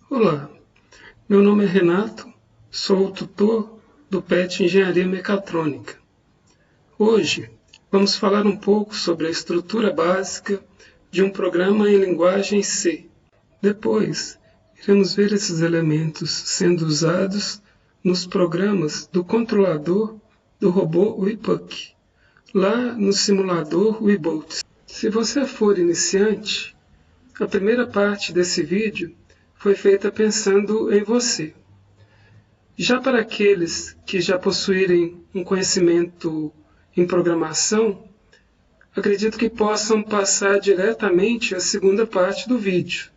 Olá, meu nome é Renato, sou o tutor do PET Engenharia Mecatrônica. Hoje vamos falar um pouco sobre a estrutura básica de um programa em linguagem C. Depois, iremos ver esses elementos sendo usados nos programas do controlador do robô Webpuck, lá no simulador Webots. Se você for iniciante, a primeira parte desse vídeo foi feita pensando em você. Já para aqueles que já possuírem um conhecimento em programação, acredito que possam passar diretamente à segunda parte do vídeo.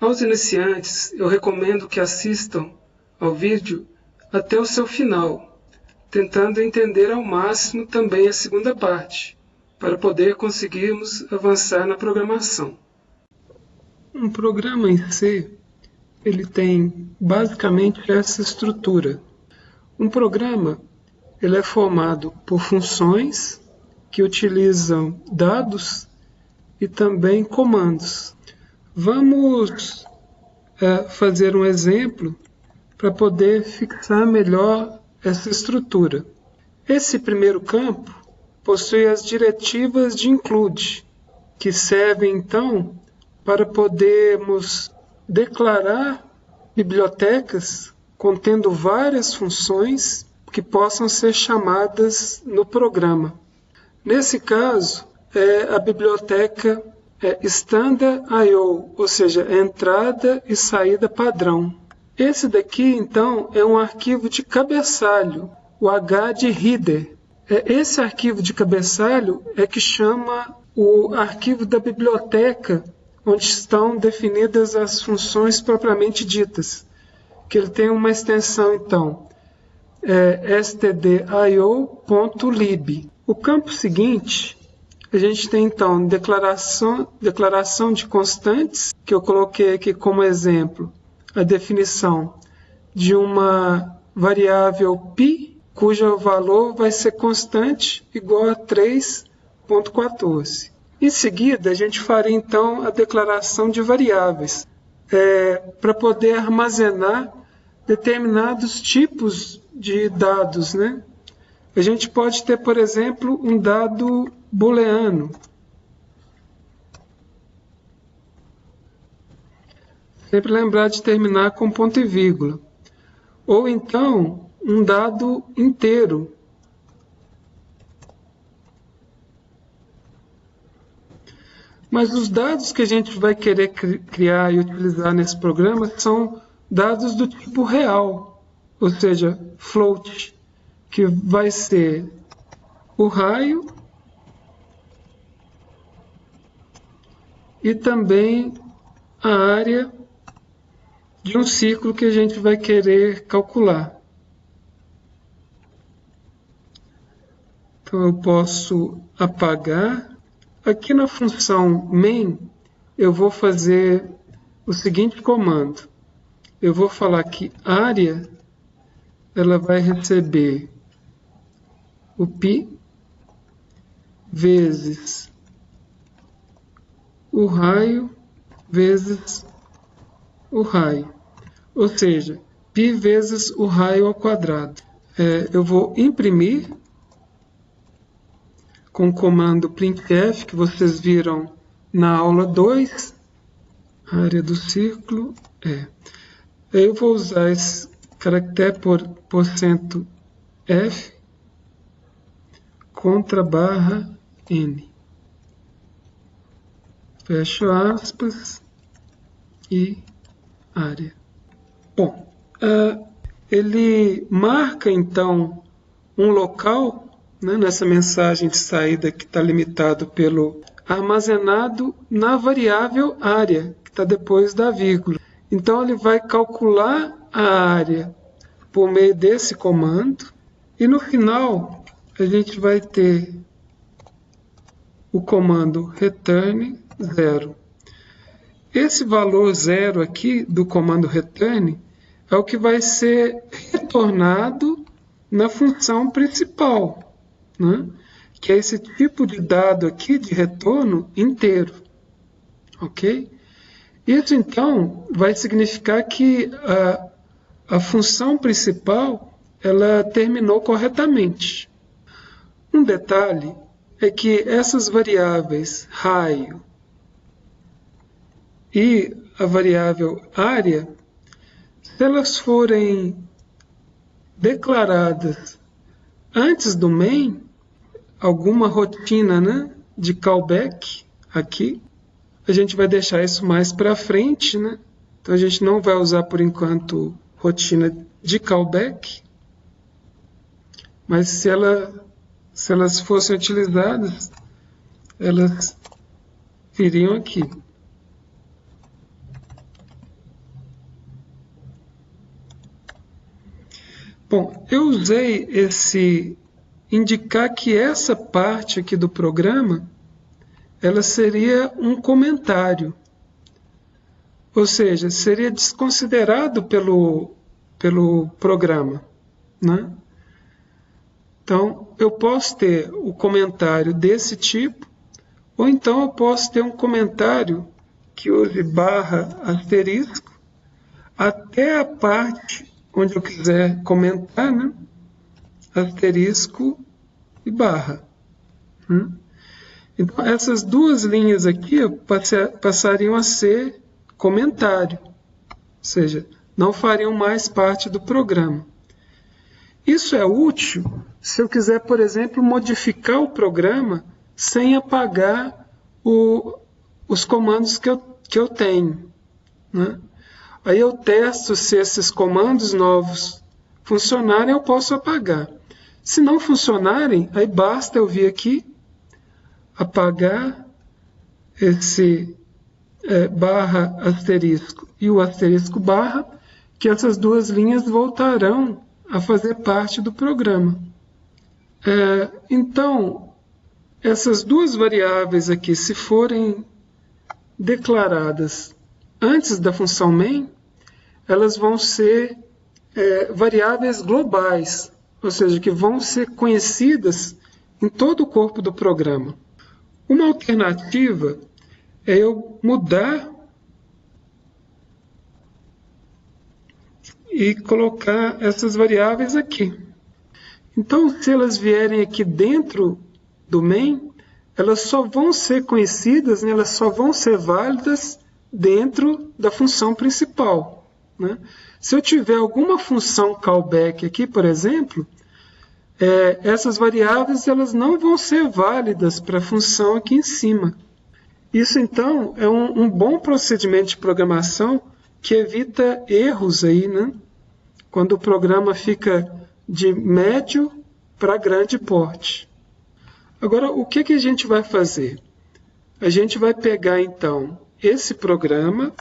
Aos iniciantes, eu recomendo que assistam ao vídeo até o seu final, tentando entender ao máximo também a segunda parte, para poder conseguirmos avançar na programação. Um programa em C, ele tem basicamente essa estrutura. Um programa, ele é formado por funções que utilizam dados e também comandos. Vamos fazer um exemplo para poder fixar melhor essa estrutura. Esse primeiro campo possui as diretivas de include, que servem então para podermos declarar bibliotecas contendo várias funções que possam ser chamadas no programa. Nesse caso, a biblioteca Standard.io, ou seja, entrada e saída padrão. Esse daqui, então, é um arquivo de cabeçalho, o H de header. Esse arquivo de cabeçalho é que chama o arquivo da biblioteca, onde estão definidas as funções propriamente ditas, que ele tem uma extensão, então, stdio.lib. O campo seguinte, a gente tem, então, declaração de constantes, que eu coloquei aqui como exemplo, a definição de uma variável π, cujo valor vai ser constante igual a 3.14. Em seguida, a gente faria, então, a declaração de variáveis, para poder armazenar determinados tipos de dados, né? A gente pode ter, por exemplo, um dado booleano. Sempre lembrar de terminar com ponto e vírgula. Ou então, um dado inteiro. Mas os dados que a gente vai querer criar e utilizar nesse programa são dados do tipo real, ou seja, float, que vai ser o raio e também a área de um círculo que a gente vai querer calcular. Então eu posso apagar. Aqui na função main, eu vou fazer o seguinte comando. Eu vou falar que área, ela vai receber o π vezes o raio vezes o raio. Ou seja, π vezes o raio ao quadrado. Eu vou imprimir com o comando printf, que vocês viram na aula 2, a área do círculo eu vou usar esse caractere por %f contra barra n. Fecho aspas e área. Bom, ele marca então um local, né, nessa mensagem de saída que está limitado pelo armazenado na variável área, que está depois da vírgula. Então ele vai calcular a área por meio desse comando e no final a gente vai ter o comando return 0. Esse valor 0 aqui do comando return é o que vai ser retornado na função principal, né? que é esse tipo de dado aqui de retorno inteiro, ok? Isso, então, vai significar que a função principal ela terminou corretamente. Um detalhe é que essas variáveis raio e a variável área, se elas forem declaradas antes do main, alguma rotina, né, de callback aqui, a gente vai deixar isso mais para frente, né? Então a gente não vai usar por enquanto rotina de callback, mas se elas fossem utilizadas, elas viriam aqui. Bom, eu usei esse indicar que essa parte aqui do programa ela seria um comentário, ou seja, seria desconsiderado pelo programa, né? Então, eu posso ter o comentário desse tipo, ou então eu posso ter um comentário que use barra asterisco até a parte onde eu quiser comentar, né? Asterisco e barra. Então, essas duas linhas aqui passariam a ser comentário, ou seja, não fariam mais parte do programa. Isso é útil se eu quiser, por exemplo, modificar o programa sem apagar os comandos que eu tenho, né? Aí eu testo se esses comandos novos funcionarem, eu posso apagar. Se não funcionarem, aí basta eu vir aqui, apagar esse barra asterisco e o asterisco barra, que essas duas linhas voltarão a fazer parte do programa. Então, essas duas variáveis aqui, se forem declaradas antes da função main, elas vão ser variáveis globais, ou seja, que vão ser conhecidas em todo o corpo do programa. Uma alternativa é eu mudar e colocar essas variáveis aqui. Então, se elas vierem aqui dentro do main, elas só vão ser conhecidas, né, elas só vão ser válidas dentro da função principal, né? Se eu tiver alguma função callback aqui, por exemplo, essas variáveis elas não vão ser válidas para a função aqui em cima. Isso, então, é um bom procedimento de programação que evita erros aí, né? Quando o programa fica de médio para grande porte. Agora, o que a gente vai fazer? A gente vai pegar, então, esse programa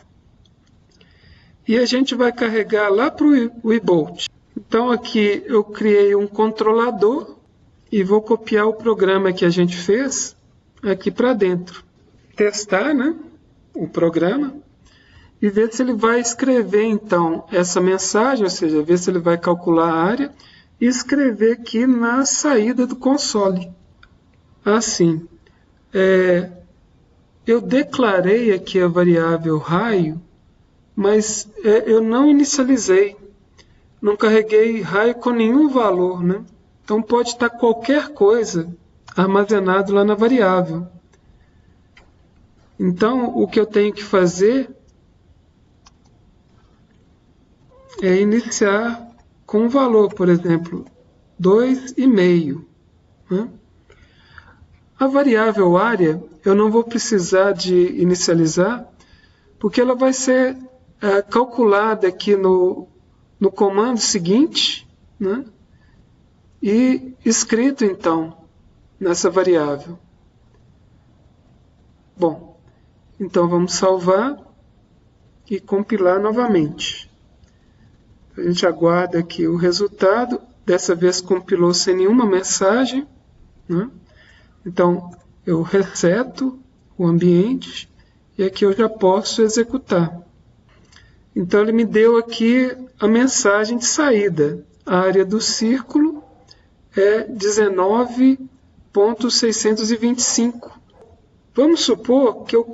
e a gente vai carregar lá para o eBolt. Então, aqui eu criei um controlador e vou copiar o programa que a gente fez aqui para dentro. Testar, né, o programa e ver se ele vai escrever, então, essa mensagem, ou seja, ver se ele vai calcular a área e escrever aqui na saída do console. Assim, eu declarei aqui a variável raio, mas eu não inicializei, não carreguei raio com nenhum valor, né? Então pode estar qualquer coisa armazenado lá na variável. Então o que eu tenho que fazer é iniciar com um valor, por exemplo, 2,5. Né? A variável área eu não vou precisar de inicializar, porque ela vai ser calculada aqui no comando seguinte, né? E escrito, então, nessa variável. Bom, então vamos salvar e compilar novamente. A gente aguarda aqui o resultado. Dessa vez compilou sem nenhuma mensagem, né? Então, eu reseto o ambiente e aqui eu já posso executar. Então, ele me deu aqui a mensagem de saída. A área do círculo é 19 0,625. Vamos supor que eu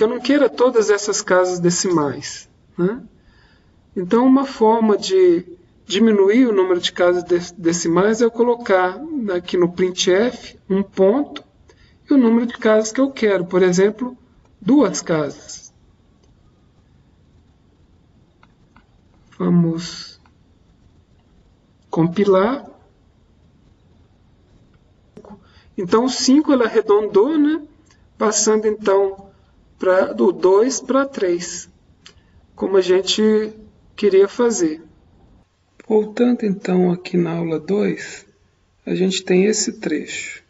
não queira todas essas casas decimais, né? Então, uma forma de diminuir o número de casas decimais é eu colocar aqui no printf um ponto e o número de casas que eu quero. Por exemplo, 2 casas. Vamos compilar. Então, o 5 ela arredondou, né? Passando então do 2 para 3, como a gente queria fazer. Voltando então aqui na aula 2, a gente tem esse trecho.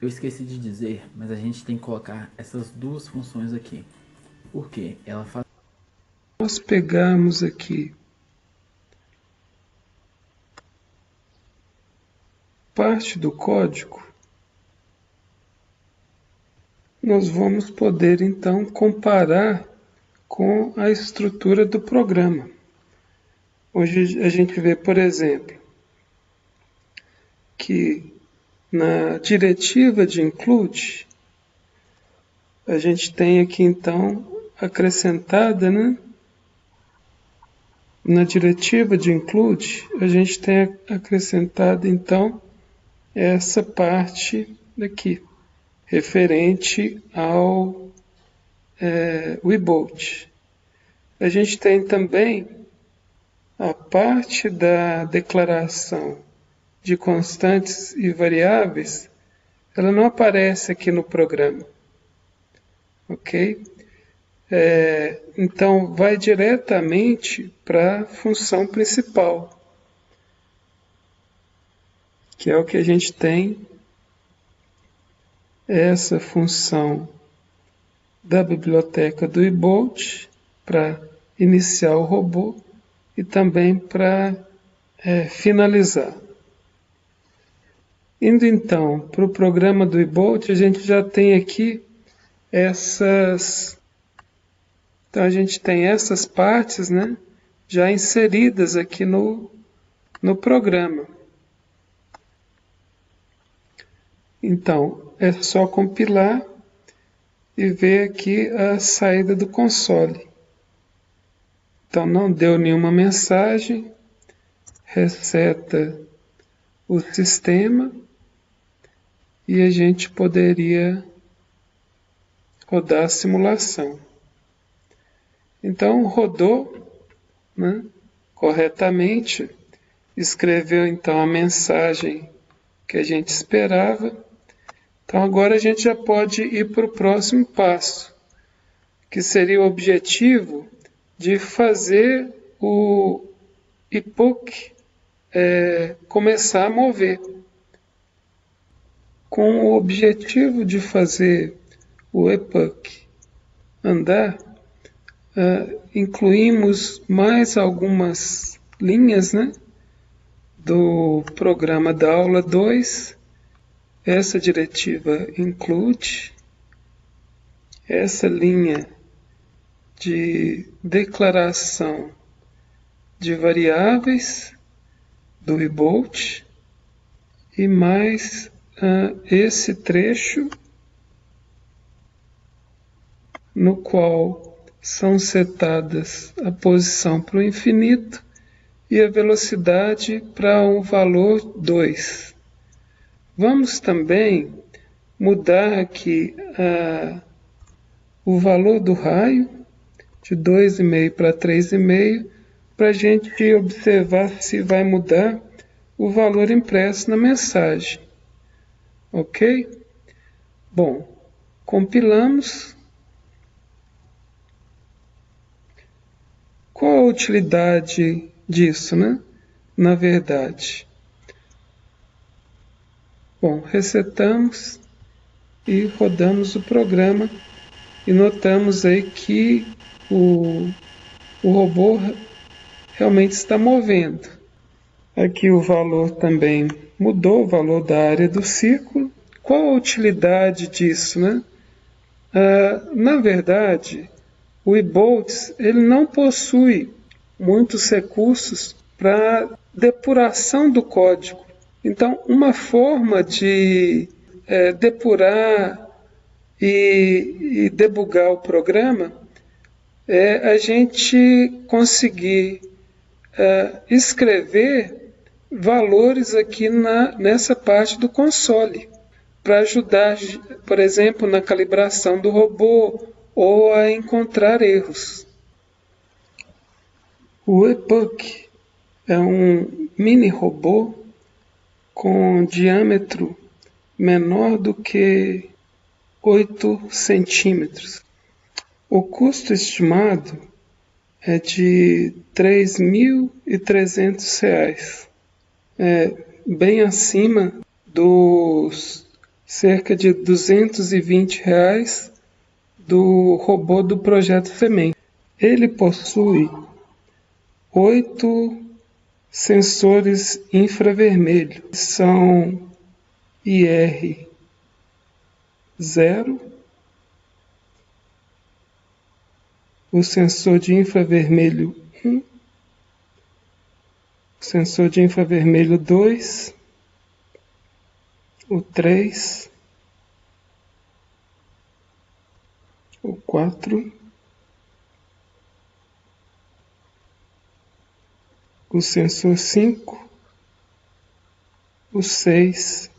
Eu esqueci de dizer, mas a gente tem que colocar essas duas funções aqui. Por quê? Ela faz... Nós pegamos aqui parte do código, nós vamos poder então comparar com a estrutura do programa. Hoje a gente vê, por exemplo, que na diretiva de include, a gente tem aqui então acrescentada, né? Na diretiva de include, a gente tem acrescentada então essa parte daqui, referente ao Webolt. A gente tem também a parte da declaração de constantes e variáveis, ela não aparece aqui no programa, ok? Então, vai diretamente para a função principal, que é o que a gente tem, essa função da biblioteca do Webolt para iniciar o robô e também para finalizar. Indo então para o programa do Webolt, a gente já tem aqui essas... Então a gente tem essas partes, né, já inseridas aqui no programa. Então, é só compilar e ver aqui a saída do console. Então, não deu nenhuma mensagem, reseta o sistema e a gente poderia rodar a simulação. Então, rodou, né, corretamente, escreveu então a mensagem que a gente esperava. Então, agora a gente já pode ir para o próximo passo, que seria o objetivo de fazer o epoch começar a mover. Com o objetivo de fazer o epoch andar, incluímos mais algumas linhas, né, do programa da aula 2. Essa diretiva include essa linha de declaração de variáveis do Webolt e mais esse trecho no qual são setadas a posição para o infinito e a velocidade para um valor 2. Vamos também mudar aqui o valor do raio de 2,5 para 3,5 para a gente observar se vai mudar o valor impresso na mensagem. Ok? Bom, compilamos. Qual a utilidade disso, né? Na verdade. Bom, resetamos e rodamos o programa e notamos aí que o robô realmente está movendo. Aqui o valor também mudou, o valor da área do círculo. Qual a utilidade disso, né? Na verdade, o Webolt ele não possui muitos recursos para depuração do código. Então, uma forma de depurar e debugar o programa é a gente conseguir escrever valores aqui nessa parte do console, para ajudar, por exemplo, na calibração do robô ou a encontrar erros. O ePuck é um mini robô com diâmetro menor do que 8 centímetros. O custo estimado é de R$ 3.300, bem acima dos cerca de R$ 220 do robô do Projeto Semente. Ele possui 8 sensores infravermelhos, são IR0, o sensor de infravermelho 1, o sensor de infravermelho 2, o 3, o 4, o sensor 5, o 6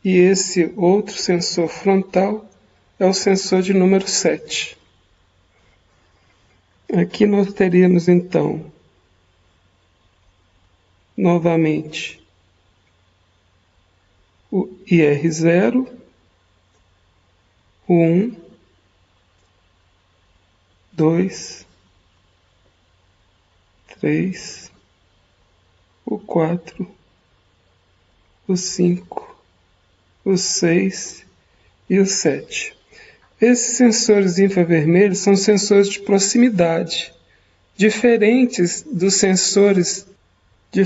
e esse outro sensor frontal é o sensor de número 7. Aqui nós teríamos então, novamente, o IR0, o 1, 2, 3, o 4, o 5, o 6 e o 7. Esses sensores infravermelhos são sensores de proximidade, diferente dos sensores de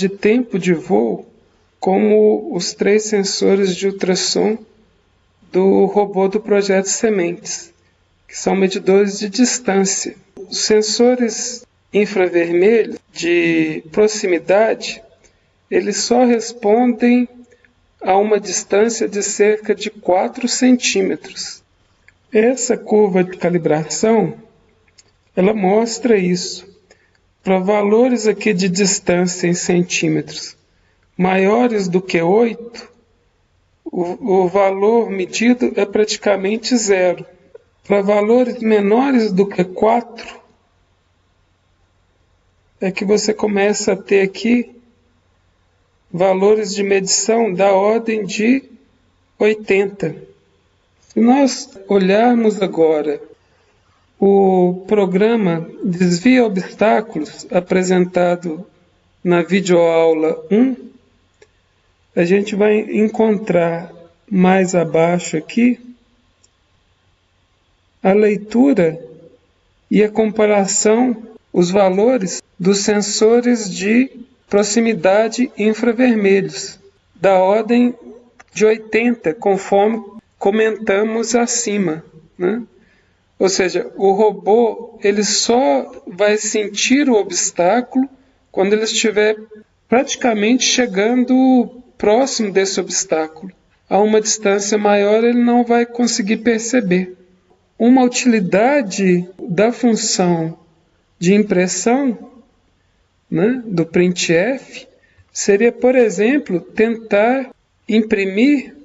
tempo de voo, como os 3 sensores de ultrassom do robô do Projeto Sementes, que são medidores de distância. Os sensores infravermelhos de proximidade, eles só respondem a uma distância de cerca de 4 centímetros. Essa curva de calibração, ela mostra isso. Para valores aqui de distância em centímetros maiores do que 8, o valor medido é praticamente 0. Para valores menores do que 4, é que você começa a ter aqui valores de medição da ordem de 80. Se nós olharmos agora o programa Desvia Obstáculos apresentado na videoaula 1, a gente vai encontrar mais abaixo aqui a leitura e a comparação, os valores dos sensores de proximidade infravermelhos, da ordem de 80, conforme comentamos acima, né? Ou seja, o robô ele só vai sentir o obstáculo quando ele estiver praticamente chegando próximo desse obstáculo. A uma distância maior ele não vai conseguir perceber. Uma utilidade da função de impressão, né, do printf seria, por exemplo, tentar imprimir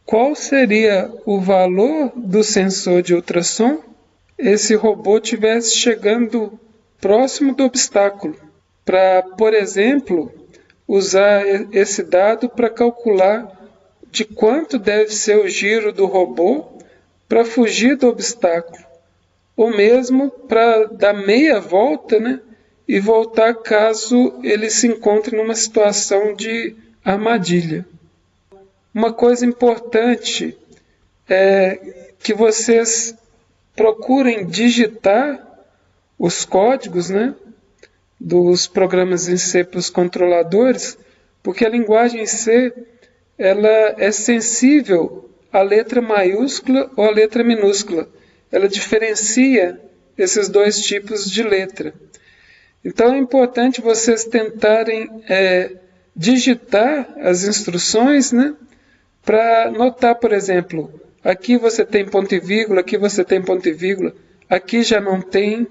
qual seria o valor do sensor de ultrassom esse robô estivesse chegando próximo do obstáculo, para, por exemplo, usar esse dado para calcular de quanto deve ser o giro do robô para fugir do obstáculo, ou mesmo para dar meia volta, né, e voltar caso ele se encontre numa situação de armadilha. Uma coisa importante é que vocês procurem digitar os códigos, né, dos programas em C para os controladores, porque a linguagem C ela é sensível à letra maiúscula ou à letra minúscula. Ela diferencia esses dois tipos de letra. Então é importante vocês tentarem digitar as instruções, né? Para notar, por exemplo, aqui você tem ponto e vírgula, aqui você tem ponto e vírgula, aqui já não tem,